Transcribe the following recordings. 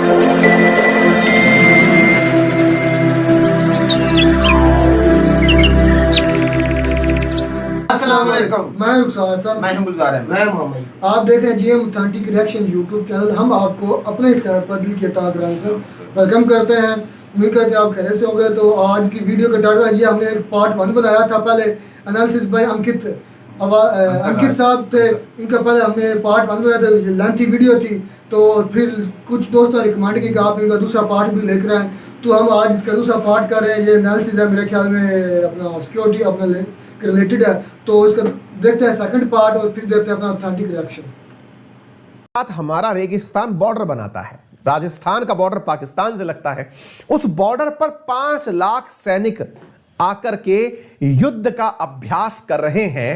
मैं रुखसार सर, मैं हूं गुलजार अहमद। मैं मोहम्मद। आप देख रहे हैं GM authentic reaction YouTube channel. हम आपको अपने इस चैनल पर दिल की ताकरान से वेलकम करते हैं। उम्मीद करते हैं आप खैरियत से होंगे। तो आज की वीडियो का टाइटल है, ये हमने एक पार्ट 1 बनाया था पहले, एनालिसिस बाय अंकित साहब थे। इनका पहले हमने पार्ट 1 बनाया था, लेंथी वीडियो थी। तो फिर कुछ दोस्तों ने रिकमेंड की कि आप इनका दूसरा पार्ट भी लेकर आएँ, तो हम आज इसका दूसरा पार्ट कर रहे हैं। ये एनालिसिस है, मेरे ख्याल में अपना सिक्योरिटी अपना रिलेटेड है, तो इसका देखते हैं सेकंड पार्ट और फिर देखते हैं अपना ऑथेंटिक रिएक्शन। हमारा रेगिस्तान बॉर्डर बनाता है, राजस्थान का बॉर्डर पाकिस्तान से लगता है। उस बॉर्डर पर 5 लाख सैनिक आकर के युद्ध का अभ्यास कर रहे हैं।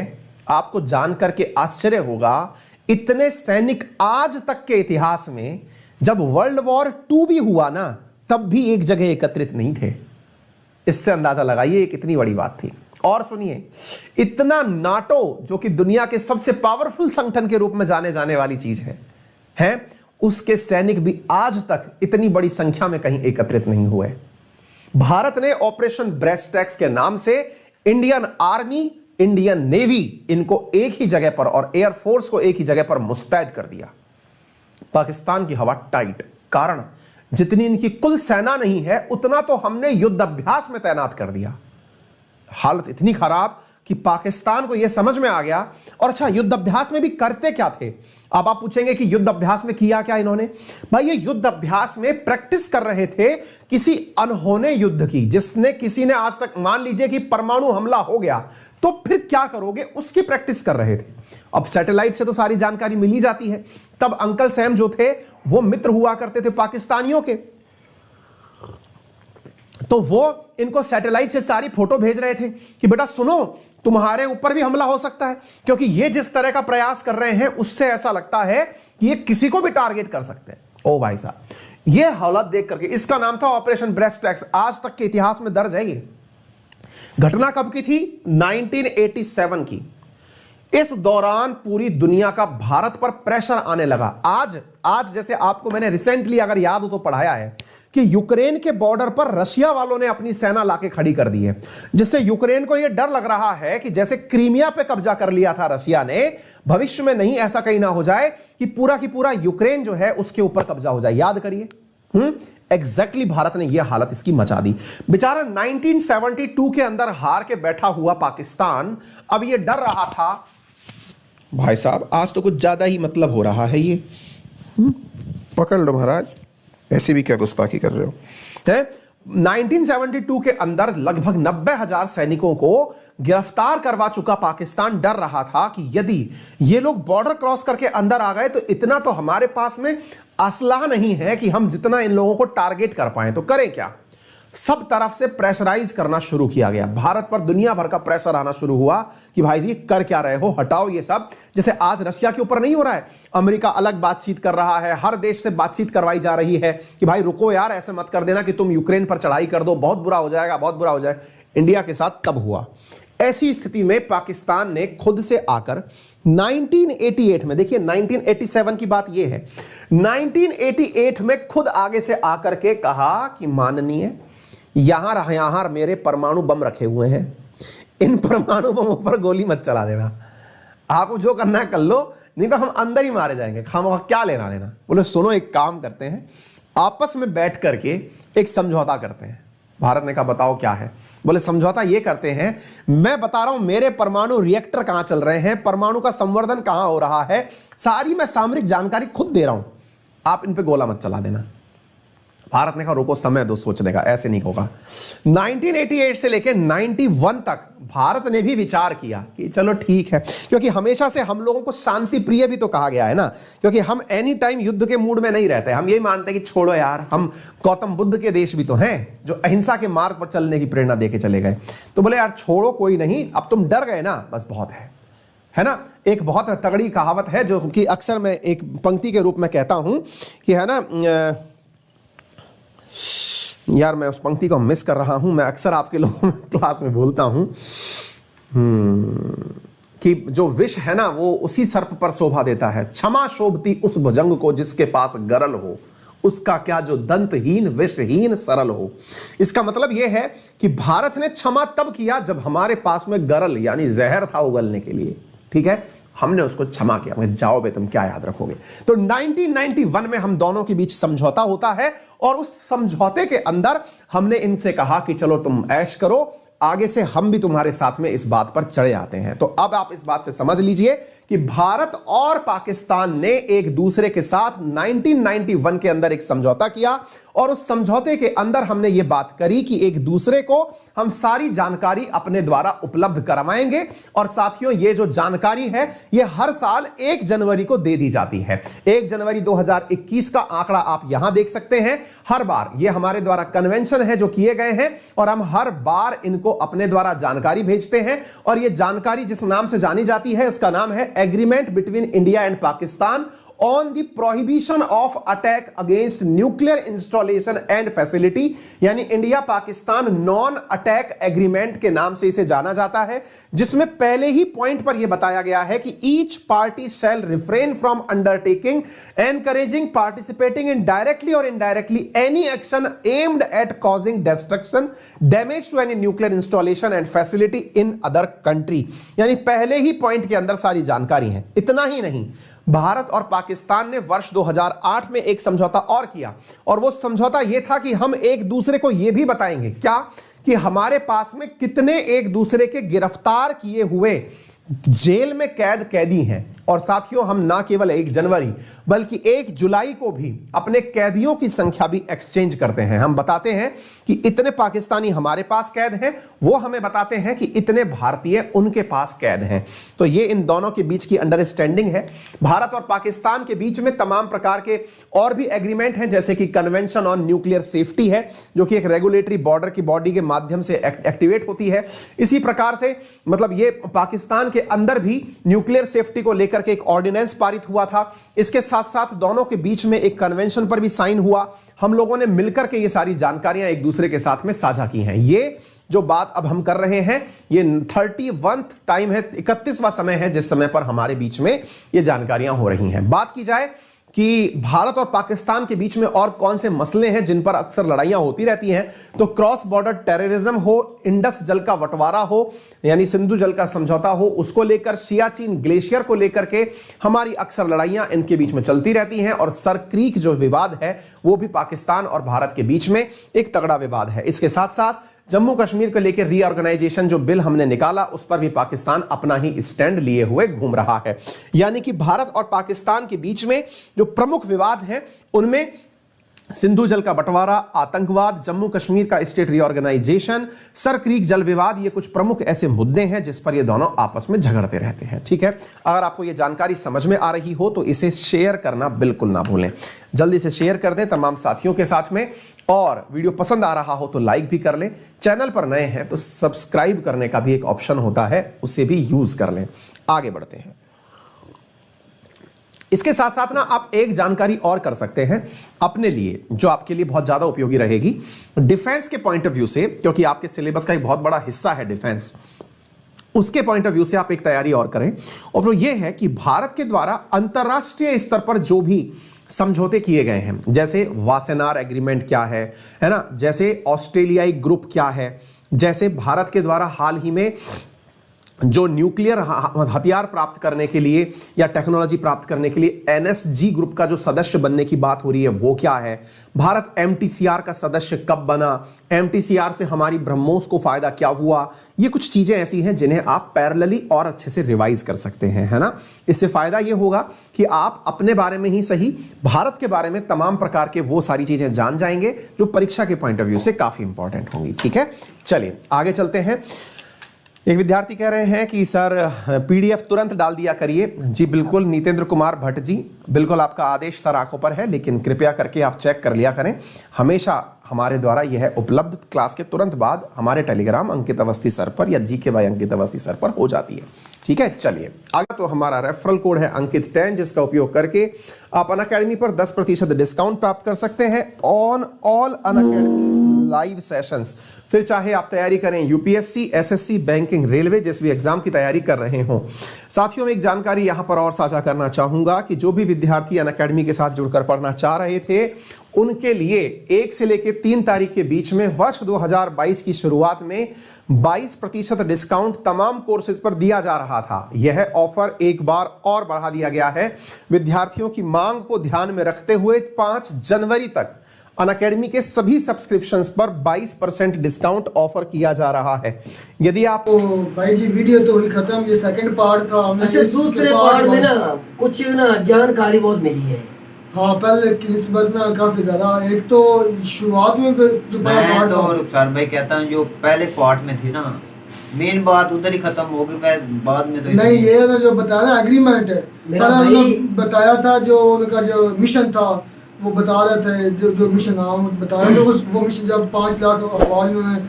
आपको जानकर के आश्चर्य होगा, इतने सैनिक आज तक के इतिहास में, जब वर्ल्ड वॉर 2 भी हुआ ना, तब भी एक जगह एकत्रित नहीं थे। इससे अंदाजा लगाइए कितनी बड़ी बात थी। और सुनिए, इतना नाटो, जो कि दुनिया के सबसे पावरफुल संगठन के रूप में जाने जाने वाली चीज है, उसके सैनिक भी आज तक इतनी बड़ी संख्या में कहीं एकत्रित नहीं हुए। भारत ने ऑपरेशन ब्रेस्टैक्स के नाम से इंडियन आर्मी, इंडियन नेवी, इनको एक ही जगह पर, और एयरफोर्स को एक ही जगह पर मुस्तैद कर दिया। पाकिस्तान की हवा टाइट, कारण जितनी इनकी कुल सेना नहीं है, उतना तो हमने युद्ध अभ्यास में तैनात कर दिया। हालत इतनी खराब कि पाकिस्तान को यह समझ में आ गया। और अच्छा, युद्ध अभ्यास में भी करते क्या थे? अब आप पूछेंगे कि युद्ध अभ्यास में किया क्या इन्होंने? भाई, ये युद्ध अभ्यास में प्रैक्टिस कर रहे थे किसी अनहोने युद्ध की, जिसने किसी ने आज तक, मान लीजिए कि परमाणु हमला हो गया तो फिर क्या करोगे, उसकी प्रैक्टिस कर रहे थे। अब सैटेलाइट से तो सारी जानकारी मिल ही जाती है। तब अंकल सैम जो थे वो मित्र हुआ करते थे पाकिस्तानियों के, तो वो इनको सैटेलाइट से सारी फोटो भेज रहे थे कि बेटा सुनो, तुम्हारे ऊपर भी हमला हो सकता है, क्योंकि ये जिस तरह का प्रयास कर रहे हैं उससे ऐसा लगता है कि ये किसी को भी टारगेट कर सकते हैं। ओ भाई साहब, ये हालत देख करके, इसका नाम था ऑपरेशन ब्रेस्टैक्स। आज तक के इतिहास में दर्ज है। ये घटना कब की थी? 1987 की। इस दौरान पूरी दुनिया का भारत पर प्रेशर आने लगा। आज जैसे आपको मैंने रिसेंटली, अगर याद हो तो, पढ़ाया है कि यूक्रेन के बॉर्डर पर रशिया वालों ने अपनी सेना लाके खड़ी कर दी है, जिससे यूक्रेन को यह डर लग रहा है कि जैसे क्रीमिया पे कब्जा कर लिया था रशिया ने, भविष्य में नहीं ऐसा कहीं ना हो जाए कि पूरा की पूरा यूक्रेन जो है उसके ऊपर कब्जा हो जाए। याद करिए, एग्जैक्टली भारत ने यह हालत इसकी मचा दी। बेचारा 1972 के अंदर हार के बैठा हुआ पाकिस्तान अब यह डर रहा था, भाई साहब आज तो कुछ ज्यादा ही मतलब हो रहा है ये। पकड़ लो महाराज, ऐसे भी क्या गुस्ताखी कर रहे हो? 1972 के अंदर लगभग 90,000 सैनिकों को गिरफ्तार करवा चुका पाकिस्तान डर रहा था कि यदि ये लोग बॉर्डर क्रॉस करके अंदर आ गए तो इतना तो हमारे पास में असलाह नहीं है कि हम जितना इन लोगों को टारगेट कर पाए, तो करें क्या? सब तरफ से प्रेशराइज करना शुरू किया गया। भारत पर दुनिया भर का प्रेशर आना शुरू हुआ कि भाई जी कर क्या रहे हो, हटाओ ये सब। जैसे आज रशिया के ऊपर नहीं हो रहा है, अमेरिका अलग बातचीत कर रहा है, हर देश से बातचीत करवाई जा रही है कि भाई रुको यार, ऐसे मत कर देना कि तुम यूक्रेन पर चढ़ाई कर दो, बहुत बुरा हो जाएगा, बहुत बुरा हो जाए। इंडिया के साथ तब हुआ। ऐसी स्थिति में पाकिस्तान ने खुद से आकर 1988 में, देखिए 1987 की बात यह है, 1988 में खुद आगे से आकर के कहा कि माननीय, यहां मेरे परमाणु बम रखे हुए हैं, इन परमाणु बमों पर गोली मत चला देना, आपको जो करना है कर लो, नहीं तो हम अंदर ही मारे जाएंगे, खामखा क्या लेना देना। बोले सुनो, एक काम करते हैं, आपस में बैठ करके एक समझौता करते हैं। भारत ने कहा बताओ क्या है? बोले समझौता ये करते हैं, मैं बता रहा हूं मेरे परमाणु रिएक्टर कहां चल रहे हैं, परमाणु का संवर्धन कहां हो रहा है, सारी मैं सामरिक जानकारी खुद दे रहा हूं, आप इन पे गोला मत चला देना। भारत ने कहा रोको, समय दो सोचने का, ऐसे नहीं होगा। 1988 से लेकर 91 तक भारत ने भी विचार किया कि चलो ठीक है, क्योंकि हमेशा से हम लोगों को शांति प्रिय भी तो कहा गया है ना, क्योंकि हम एनी टाइम युद्ध के मूड में नहीं रहते। हम यही मानते हैं कि छोड़ो यार, हम गौतम बुद्ध के देश भी तो हैं जो अहिंसा के मार्ग पर चलने की प्रेरणा देके चले गए। तो बोले यार छोड़ो, कोई नहीं, अब तुम डर गए ना, बस बहुत है ना। एक बहुत तगड़ी कहावत है जो कि अक्सर मैं एक पंक्ति के रूप में कहता हूं कि है ना, यार मैं उस पंक्ति को मिस कर रहा हूं, मैं अक्सर आपके लोगों में क्लास में बोलता हूं कि जो विष है ना वो उसी सर्प पर शोभा देता है, क्षमा शोभती उस भुजंग को जिसके पास गरल हो, उसका क्या जो दंतहीन विषहीन सरल हो। इसका मतलब यह है कि भारत ने क्षमा तब किया जब हमारे पास में गरल यानी जहर था उगलने के लिए, ठीक है, हमने उसको क्षमा किया। मैं जाओ बे तुम क्या याद रखोगे। तो 1991 में हम दोनों के बीच समझौता होता है और उस समझौते के अंदर हमने इनसे कहा कि चलो तुम ऐश करो, आगे से हम भी तुम्हारे साथ में इस बात पर चढ़े आते हैं। तो अब आप इस बात से समझ लीजिए कि भारत और पाकिस्तान ने एक दूसरे के साथ 1991 के अंदर एक समझौता किया और उस समझौते के अंदर हमने यह बात करी कि एक दूसरे को हम सारी जानकारी अपने द्वारा उपलब्ध करवाएंगे और साथियों ये जो जानकारी है ये हर साल 1 जनवरी को दे दी जाती है। 1 जनवरी 2021 का आंकड़ा आप यहां देख सकते हैं। हर बार ये हमारे द्वारा कन्वेंशन है जो किए गए हैं और हम हर बार इनको अपने द्वारा जानकारी भेजते हैं और ये जानकारी जिस नाम से जानी जाती है इसका नाम है agreement between India and Pakistan on the prohibition of attack against nuclear installation and facility, यानी India Pakistan non attack agreement के नाम से इसे जाना जाता है, जिसमें पहले ही पॉइंट पर यह बताया गया है कि each party shall refrain from undertaking, encouraging, participating in directly और indirectly any action aimed at causing destruction, damage to any nuclear installation and facility in other country. यानी पहले ही पॉइंट के अंदर सारी जानकारी है। इतना ही नहीं, भारत और पाकिस्तान ने वर्ष 2008 में एक समझौता और किया और वो समझौता यह था कि हम एक दूसरे को यह भी बताएंगे क्या कि हमारे पास में कितने एक दूसरे के गिरफ्तार किए हुए जेल में कैदी हैं। और साथियों हम ना केवल 1 जनवरी बल्कि 1 जुलाई को भी अपने कैदियों की संख्या भी एक्सचेंज करते हैं। हम बताते हैं कि इतने पाकिस्तानी हमारे पास कैद हैं, वो हमें बताते हैं कि इतने भारतीय उनके पास कैद हैं। तो ये इन दोनों के बीच की अंडरस्टैंडिंग है। भारत और पाकिस्तान के बीच में तमाम प्रकार के और भी एग्रीमेंट हैं, जैसे कि कन्वेंशन ऑन न्यूक्लियर सेफ्टी है जो कि एक रेगुलेटरी बॉर्डर की बॉडी के माध्यम से एक्टिवेट होती है। इसी प्रकार से मतलब ये पाकिस्तान के अंदर भी न्यूक्लियर सेफ्टी को लेकर के एक ऑर्डिनेंस पारित हुआ था। इसके साथ साथ दोनों के बीच में एक कन्वेंशन पर भी साइन हुआ। हम लोगों ने मिलकर के ये सारी जानकारियां एक दूसरे के साथ में साझा की हैं। ये जो बात अब हम कर रहे हैं ये 31वां टाइम है, 31वां समय है जिस समय पर हमारे बीच में ये जानकारियां हो रही हैं। बात की जाए कि भारत और पाकिस्तान के बीच में और कौन से मसले हैं जिन पर अक्सर लड़ाइयां होती रहती हैं, तो क्रॉस बॉर्डर टेररिज्म हो, इंडस जल का बंटवारा हो यानी सिंधु जल का समझौता हो, उसको लेकर सियाचिन ग्लेशियर को लेकर के हमारी अक्सर लड़ाइयां इनके बीच में चलती रहती हैं। और सर क्रीक जो विवाद है वो भी पाकिस्तान और भारत के बीच में एक तगड़ा विवाद है। इसके साथ साथ जम्मू कश्मीर को लेकर रीऑर्गेनाइजेशन जो बिल हमने निकाला उस पर भी पाकिस्तान अपना ही स्टैंड लिए हुए घूम रहा है। यानी कि भारत और पाकिस्तान के बीच में जो प्रमुख विवाद हैं उनमें सिंधु जल का बंटवारा, आतंकवाद, जम्मू कश्मीर का स्टेट रीऑर्गेनाइजेशन, सर क्रीक जल विवाद, ये कुछ प्रमुख ऐसे मुद्दे हैं जिस पर ये दोनों आपस में झगड़ते रहते हैं। ठीक है, अगर आपको ये जानकारी समझ में आ रही हो तो इसे शेयर करना बिल्कुल ना भूलें। जल्दी से शेयर कर दें तमाम साथियों के साथ में, और वीडियो पसंद आ रहा हो तो लाइक भी कर लें। चैनल पर नए हैं तो सब्सक्राइब करने का भी एक ऑप्शन होता है, उसे भी यूज कर लें। आगे बढ़ते हैं। इसके साथ साथ ना आप एक जानकारी और कर सकते हैं अपने लिए जो आपके लिए बहुत ज्यादा उपयोगी रहेगी डिफेंस के पॉइंट ऑफ व्यू से, क्योंकि आपके सिलेबस का एक बहुत बड़ा हिस्सा है डिफेंस। उसके पॉइंट ऑफ व्यू से आप एक तैयारी और करें, और वो ये है कि भारत के द्वारा अंतरराष्ट्रीय स्तर पर जो भी समझौते किए गए हैं, जैसे वासेनार एग्रीमेंट क्या है ना, जैसे ऑस्ट्रेलियाई ग्रुप क्या है, जैसे भारत के द्वारा हाल ही में जो न्यूक्लियर हथियार प्राप्त करने के लिए या टेक्नोलॉजी प्राप्त करने के लिए एनएसजी ग्रुप का जो सदस्य बनने की बात हो रही है वो क्या है, भारत एमटीसीआर का सदस्य कब बना, एमटीसीआर से हमारी ब्रह्मोस को फायदा क्या हुआ, ये कुछ चीजें ऐसी हैं जिन्हें आप पैरेलली और अच्छे से रिवाइज कर सकते हैं, है ना। इससे फायदा ये होगा कि आप अपने बारे में ही सही भारत के बारे में तमाम प्रकार के वो सारी चीजें जान जाएंगे जो परीक्षा के पॉइंट ऑफ व्यू से काफी इंपॉर्टेंट होंगी। ठीक है, चलिए आगे चलते हैं। एक विद्यार्थी कह रहे हैं कि सर पीडीएफ तुरंत डाल दिया करिए। जी बिल्कुल नितेंद्र कुमार भट्ट जी, बिल्कुल आपका आदेश सर आंखों पर है, लेकिन कृपया करके आप चेक कर लिया करें। हमेशा हमारे द्वारा यह उपलब्ध क्लास के तुरंत बाद हमारे टेलीग्राम अंकित अवस्थी सर पर या GK by Ankit Awasthi sir पर हो जाती है। ठीक है, चलिए आगे। तो हमारा रेफरल कोड है अंकित 10, जिसका उपयोग करके आप अनअकैडमी पर 10% डिस्काउंट प्राप्त कर सकते हैं on all Unacademy live sessions. फिर चाहे आप तैयारी करें यूपीएससी, एसएससी, बैंकिंग, रेलवे, जिस भी एग्जाम की तैयारी कर रहे हों। साथियों, में एक जानकारी यहां पर और साझा करना चाहूंगा कि जो भी विद्यार्थी अनअकैडमी के साथ जुड़कर पढ़ना चाह रहे थे, उनके लिए 1 से लेकर 3 तारीख के बीच में वर्ष 2022 की शुरुआत में 22% डिस्काउंट तमाम कोर्सेज पर दिया जा रहा था। यह ऑफर एक बार और बढ़ा दिया गया है। विद्यार्थियों की मांग को ध्यान में रखते हुए 5 जनवरी तक अनअकैडमी के सभी सब्सक्रिप्शंस पर 22% डिस्काउंट ऑफर किया जा रहा है। यदि आप तो भाई जी वीडियो तो हुई खत्म, ये सेकंड पार्ट था। हमने अच्छा, दूसरे पार्ट में ना कुछ ना जानकारी बहुत मिली है। हाँ, पहले की निस्बत ना काफी ज्यादा। एक तो शुरुआत में जो पहला मैं पार्ट तो था, रुखसार भाई कहता हूँ जो पहले पार्ट में थी ना, मेन बात उधर ही खत्म होगी, बाद में तो नहीं ये ना जो बताया एग्रीमेंट है, मेरा पहले भाई- उन्होंने बताया था जो उनका जो मिशन था वो बता रहे थे, जो मिशन नाम बता रहे थे। वो मिशन जब 5 लाख अफवाज उन्होंने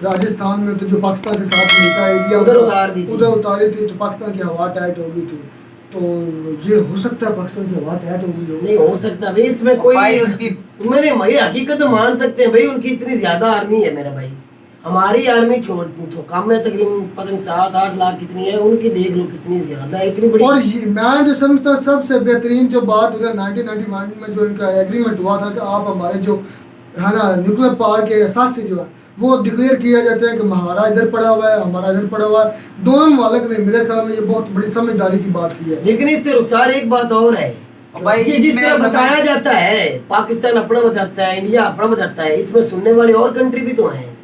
राजस्थान में तो जो पाकिस्तान के साथ मिलता है इंडिया उधर उतार दी थी। उधर उतारी थी, तो पाकिस्तान की हवा टाइट हो गई थी। तो ये हो सकता है पाकिस्तान की हवा टाइट हो गई हो। नहीं हो सकता भाई, इसमें कोई भाई उसकी मैंने भाई हकीकत मान सकते हैं भाई, उनकी इतनी ज्यादा आर्मी है मेरा भाई। हमारी आर्मी छोड़ तो कम है, तकरीबन पता नहीं 7-8 लाख कितनी है, उनकी देख लो कितनी ज्यादा है, इतनी बड़ी। और मैं जो समझता हूँ सबसे बेहतरीन जो बात उधर 1991 में जो इनका एग्रीमेंट हुआ था कि आप हमारे जो है ना न्यूक्लियर पावर के असासे जो है वो डिक्लेयर किया जाता है कि हमारा इधर पड़ा हुआ है, हमारा इधर पड़ा हुआ है। दोनों ममालिक ने मेरे ख्याल में ये बहुत बड़ी समझदारी की बात की है। लेकिन इससे रुखसार एक बात और है भाई, ये जिस इसमें तरह समझ- बताया जाता है पाकिस्तान अपना बताता है, इंडिया अपना बताता है, इसमें सुनने वाली और कंट्री भी तो हैं,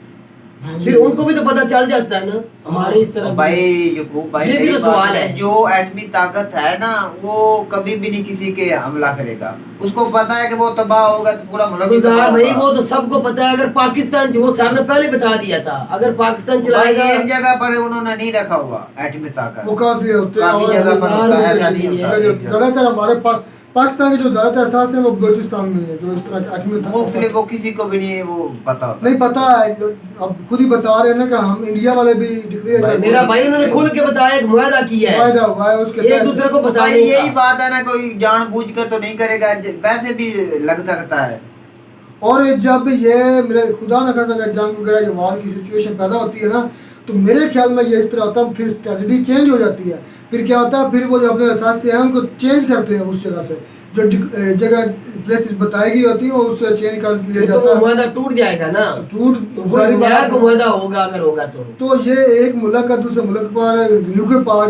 फिर उनको भी तो पता चल जाता है ना हमारे इस तरह। भाई यकूब भाई, ये भी मेरी तो बात सवाल है। जो एटमी ताकत है ना, वो कभी भी नहीं किसी के हमला करेगा। उसको पता है कि वो तबाह होगा तो पूरा मुल्क ही गुलजार तबाह भाई होगा। वो तो सबको पता है। अगर पाकिस्तान वो सर ने पहले बता दिया था, अगर पाकिस्तान भाई चलाएगा एक जगह पर उन्होंने नहीं रखा हुआ एटमी ताकत, वो काफी होते हैं। काफी और जगह पर होता है, ऐसा नहीं होता जो एक जगह। ज्यादातर हमारे पाकिस्तान के जो ज्यादातर एहसास है वो बलूचिस्तान में है, जो इस तरह के एटमी वो इसलिए वो किसी को भी नहीं वो पता होता। नहीं पता है। अब खुद ही बता रहे हैं ना कि हम इंडिया वाले भी डिक्लेयर मेरा भाई उन्होंने खुल के बताया, एक मुआहदा किया है, फायदा हुआ है उसके एक तहत। दूसरे को भाई बताने यही का। बात है ना, कोई जानबूझकर तो नहीं करेगा, वैसे भी लग सकता है। और जब ये मेरे खुदा न खासा अगर जंग वगैरह या वार की सिचुएशन पैदा होती है ना, तो मेरे ख्याल में ये इस तरह होता है, फिर स्ट्रेटजी चेंज हो जाती है। फिर क्या होता है, फिर वो जो अपने एहसास से हैं उनको चेंज करते हैं, उस जगह से जो जगह प्लेसेस बताई गई होती है वो उससे चेंज कर लिया फिर तो जाता वो है। मुआहदा टूट जाएगा ना, टूट तो वो सारी नया बात- को मुआहदा होगा अगर होगा तो। तो ये एक मुल्क का दूसरे मुल्क पर न्यूक्लियर पावर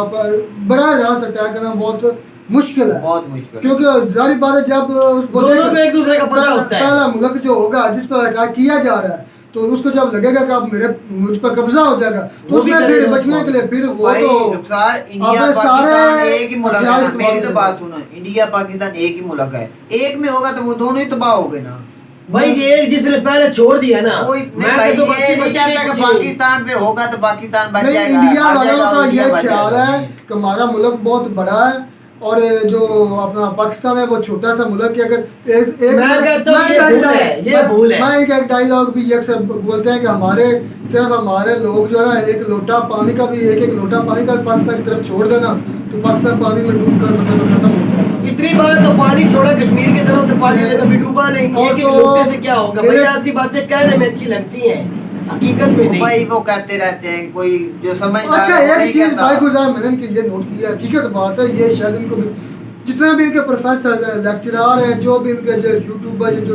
पर बड़ा रास अटैक करना बहुत मुश्किल है। बहुत मुश्किल। क्योंकि जारी बात है जब वो दोनों देख- को एक दूसरे का पता होता है। पहला मुल्क जो होगा जिस पर अटैक किया जा रहा है, तो उसको जब लगेगा कि अब मुझ पर कब्जा हो जाएगा, तो वो भी उसमें फिर करेगा बचने उसको। के लिए फिर वो भाई तो रुखसार, इंडिया अपने पाकिस्तान सारे एक ही मुल्क हथियार है। इस्तेमाल मेरी तो करेगा। बात सुनो, इंडिया पाकिस्तान एक ही मुल्क है, एक में होगा तो वो दोनों ही तबाह हो गए ना। भाई ये जिसने पहले छोड़ दिया ना, वो मैं भाई तो ये बच्चे नहीं बच्चे चाहता कि कुछ नहीं। पाकिस्तान पे होगा तो पाकिस्तान बच नहीं, जाएगा, इंडिया हार वालों जाएगा का और इंडिया ये बच ख्याल जाएगा। है कि हमारा मुल्क बहुत बड़ा है और जो अपना पाकिस्तान है वो छोटा सा मुल्क है। अगर मैं कहता हूँ ये भूल है, ये भूल है। मैं एक डायलॉग भी अक्सर बोलते हैं कि हमारे सिर्फ हमारे लोग जो है ना, एक लोटा पानी का भी एक लोटा पानी का भी पाकिस्तान की तरफ छोड़ देना तो पाकिस्तान पानी में डूब कर मतलब खत्म हो जाएगा। इतनी बार तो पानी छोड़ा कश्मीर की तरफ से, पानी ने कभी डूबा नहीं। और एक एक तो लोटे से क्या होगा मेरे- भैया? ऐसी बातें कहने में अच्छी लगती हैं, हकीकत में नहीं। भाई वो कहते रहते हैं, कोई जो समझदार अच्छा है वो एक नहीं चीज कहता। भाई गुजार मैंने इनके ये नोट किया, हकीकत बात है, ये शायद इनको भी जितने भी इनके प्रोफेसर हैं, लेक्चरर हैं, जो भी इनके जो यूट्यूबर जो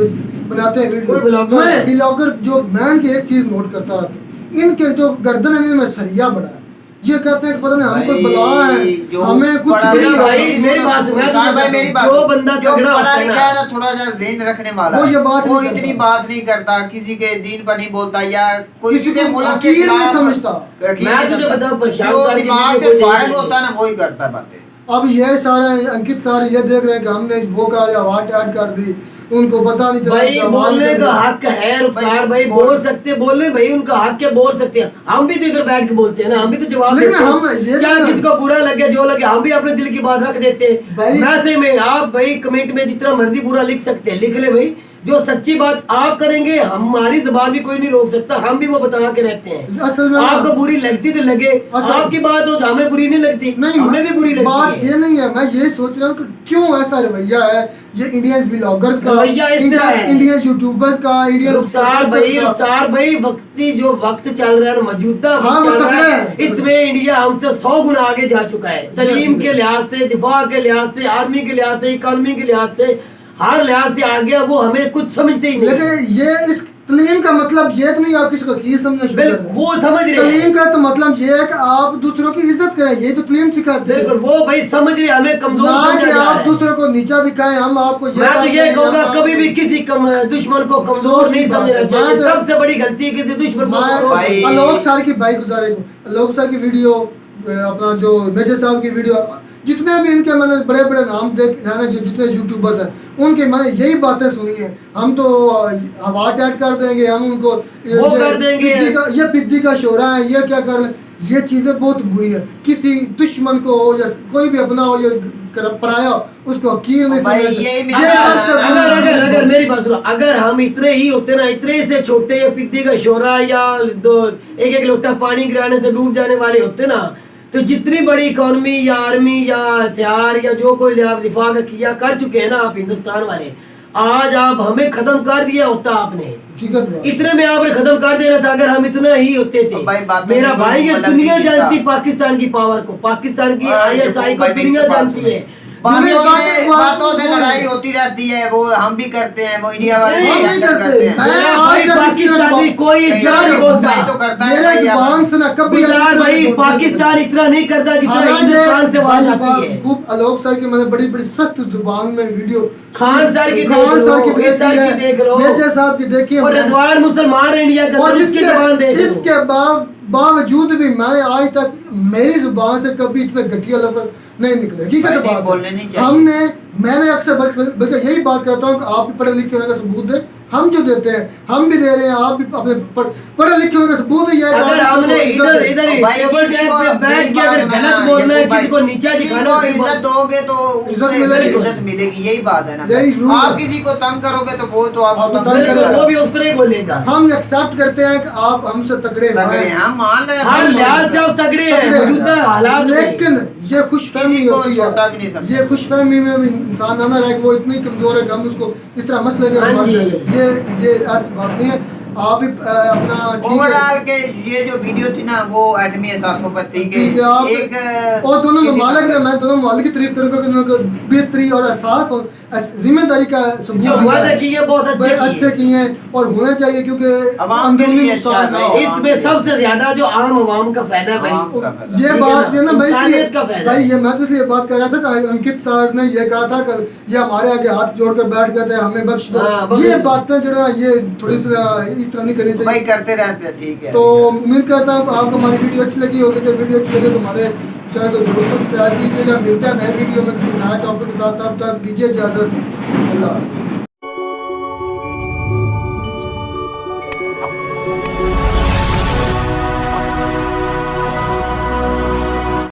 बनाते हैं कोई ब्लॉगर है। मैं ब्लॉगर जो मैं इनकी एक चीज नोट करता रहता हूँ, इनके जो गर्दन है इनमें सरिया बड़ा है। ये कहते हैं कि पता नहीं हमको भाई, बला है, जो हमें कुछ पढ़ा नहीं लिखा- भाई, आता। मेरी बात सुनो, रुखसार भाई मेरी बात, जो बंदा जो तगड़ा होता पढ़ा है लिखा ना, है ना, थोड़ा सा ज़हन रखने वाला वो है, ये बात वो नहीं इतनी करता। बात नहीं करता, किसी के दीन पर नहीं बोलता या कोई किसी किसी को मुल्क के अकील नहीं खिलाफ समझता। अकील मैं नहीं तुझे समझता। बताऊं, प्रशांत जो सर की दिमाग वीडियो से कोई फारिग नहीं होता है ना वही करता है बातें। अब ये सारे अंकित सारे ये देख रहे हैं कि हमने वो कर आवाज ऐड कर दी, उनको पता नहीं चला भाई कि आवाज बोलने कर का दी। हक है रुखसार भाई, बोल- बोल सकते हैं, बोलने भाई उनका हक है, बोल सकते हैं। हम भी तो इधर बैठ के बोलते हैं ना, हम भी तो जवाब लेकिन देते हैं। हम ये क्या ना- किसी को बुरा लगे जो लगे, हम भी अपने दिल की बात रख देते हैं। भाई- वैसे में आप भाई कमेंट में जितना मर्जी बुरा लिख सकते हैं, लिख ले भाई, जो सच्ची बात आप करेंगे, हमारी जुबान भी कोई नहीं रोक सकता, हम भी वो बता के रहते हैं। असल में आपको बुरी लगती तो लगे, आपकी बात हो तो हमें बुरी नहीं लगती, नहीं, हमें भी बुरी लगती बात है। ये नहीं है, मैं ये सोच रहा हूँ कि क्यों ऐसा रवैया है ये इंडियन व्लॉगर्स का, रवैया इस तरह है। इंडियन यूट्यूबर्स का, इंडियन रुखसार भाई वक्ती जो वक्त चल रहा है, मौजूदा हाँ, वक्त वो चल रहा तगड़ा है, है। इसमें इंडिया हमसे 100 गुना आगे जा चुका है। तलीम के लिहाज से, दिफा के लिहाज से, आर्मी के लिहाज से, इकॉनमी के लिहाज से, हर लिहाज से आ गया। वो हमें कुछ समझते ही नहीं। लेकिन ये इस तलीम का मतलब ये तो नहीं आप किसी को की समझना शुरू कर बिल्कुल दें। वो समझ रहे हैं। तलीम का तो मतलब ये है कि आप दूसरों की इज्जत करें, ये तो तलीम सिखाते हैं। बिल्कुल वो भाई समझ रहे हैं, हमें कमजोर ना समझा कि जा रहा आप है। दूसरों को नीचा दिखाएं, हम आपको मैं तो ये कहूंगा कभी भी किसी दुश्मन को कमजोर नहीं समझना चाहिए। सबसे बड़ी गलती है किसी दुश्मन को कमजोर भाई- समझना। आलोक सर की बाइक गुजारे, आलोक सर की वीडियो, अपना जो मेजर साहब की वीडियो, जितने भी इनके मैंने बड़े बड़े नाम देख है ना, जो जितने यूट्यूबर्स हैं उनके मैंने यही बातें सुनी है। हम तो हवा टैट कर देंगे, हम उनको वो कर देंगे। ये पिद्दी का शोरा है, ये क्या कर, ये चीजें बहुत बुरी है। किसी दुश्मन को हो या कोई भी अपना हो या पराया, उसको हकीर नहीं भाई, समझना यही चाहिए। मेरा ये कहना सबसे है। बुरी अगर चीज़ अगर है। अगर मेरी बात सुनो, अगर हम इतने ही होते ना, इतने से छोटे या पिद्दी का शोरा या एक एक लोटा पानी गिराने से डूब जाने वाले होते ना, तो जितनी बड़ी इकोनॉमी या आर्मी या हथियार या जो कोई आप दिफा का किया कर चुके हैं ना आप हिंदुस्तान वाले, आज आप हमें खत्म कर दिया होता आपने। ठीक है तो। इतने में आपने खत्म कर देना था अगर हम इतना ही होते थे। भाई, बात तो मेरा बिल्कुल भाई ये गलत दुनिया नहीं जानती था। पाकिस्तान की पावर को, पाकिस्तान की हाँ, ISI को देखो, भाई, दुनिया मेरी तो बात जानती सुनो। है। बातों से लड़ाई होती रहती है, वो हम भी करते हैं, वो इंडिया वाले नहीं, भी नहीं हैंडल करते। करते हैं। मैं मेरा आज भाई तक पाकिस्तानी इसके कोई नहीं, इतना नहीं बोलता। भाई तो करता है मेरे भाई, जुबान से ना कभी गुजरात भाई पाकिस्तान इतना नहीं करता जितना हिंदुस्तान से आवाज आती है। खूब आलोक सर की मैंने बड़ी बड़ी सख्त जुबान में वीडियो, खान सर की खान देख लो, सर की ये सर की देख लो, मेजर साहब की देखिए, और रिजवान मुसलमान है इंडिया के और अंदर, उसकी जुबान देख लो। इसके बावजूद भी मैंने आज तक मेरी जुबान से कभी इतने घटिया लफ्ज नहीं निकले। हकीकत भाई, नहीं बात बोलने नहीं चाहिए। हमने मैंने अक्सर बल्कि यही बात करता हूँ कि आप भी पढ़े लिखे होने का सबूत दें। हम जो देते हैं हम भी दे रहे हैं, आप भी अपने पढ़े लिखे होने का सबूत है। अगर हमने इधर इधर भाई, टेबल किसी टॉप को पे बैठ मेरी के अगर बात गलत सुनना, बोलना है, देखो किसी को भाई, नीचा किसी दिखाना को है, इज्जत दोगे तो इज्जत उससे मिलेगी। इज्जत मिलेगी, यही बात है ना। यही रूल है। आप किसी को तंग करोगे तो वो तो आपको आपको तंग तंग करेगा। करेगा। वो भी उस तरह ही बोलेगा। हम एक्सेप्ट करते हैं कि आप हमसे तगड़े तगड़े हैं, हम मान रहे हैं, हर भाई, लिहाज से आप तगड़े हैं तगड़े हैं। मौजूदा हालात में। लेकिन ये खुशफहमी किसी को होती छोटा भी है, नहीं समझना। ये खुशफहमी में भी इंसान आना रहे कि वो इतनी कमजोर है कि हम उसको इस तरह मसले के हाँ मार जी। देंगे। ये ऐसी बात नहीं है। आप भी अपना ठीक है, ओवरऑल के ये जो वीडियो थी ना वो एटमी एहसासों पर थी कि ठीक है, आप एक और दोनों किसी ममालिक ने, तरह- मैं दोनों ममालिक की तारीफ करूंगा कि उन्होंने बेहतरी और एहसास और जिम्मेदारी का सबूत जो दिया वादे है। किए बहुत बड़े अच्छे अच्छे किए हैं और होना चाहिए, क्योंकि अवाम के अंदरूनी लिए अच्छा नुकसान ना है हो। भाई। इसमें सबसे ज्यादा जो आम आवाम का फायदा है आवाम भाई, का फायदा। ये ठीक है बात ना? है ना, मैं इसलिए इंसानियत का फायदा भाई है। ये मैं तो इसलिए बात कर रहा था कि अंकित सर ने ये कहा था कि ये हमारे आगे हाथ जोड़कर बैठ गए थे, हमें बख्श दो। हाँ, बख्श ये दो। बातें जो है ना, ये थोड़ी सी इस तरह नहीं करनी भाई चाहिए। करते रहते हैं, ठीक है। तो उम्मीद करता हूँ आपको हमारी वीडियो अच्छी लगी होगी। अगर वीडियो अच्छी लगे तो हमारे चैनल को जरूर सब्सक्राइब कीजिएगा। मिलते हैं नए वीडियो में किसी नए टॉपिक के साथ। तब तक दीजिए इजाजत। अल्लाह हाफ़िज़।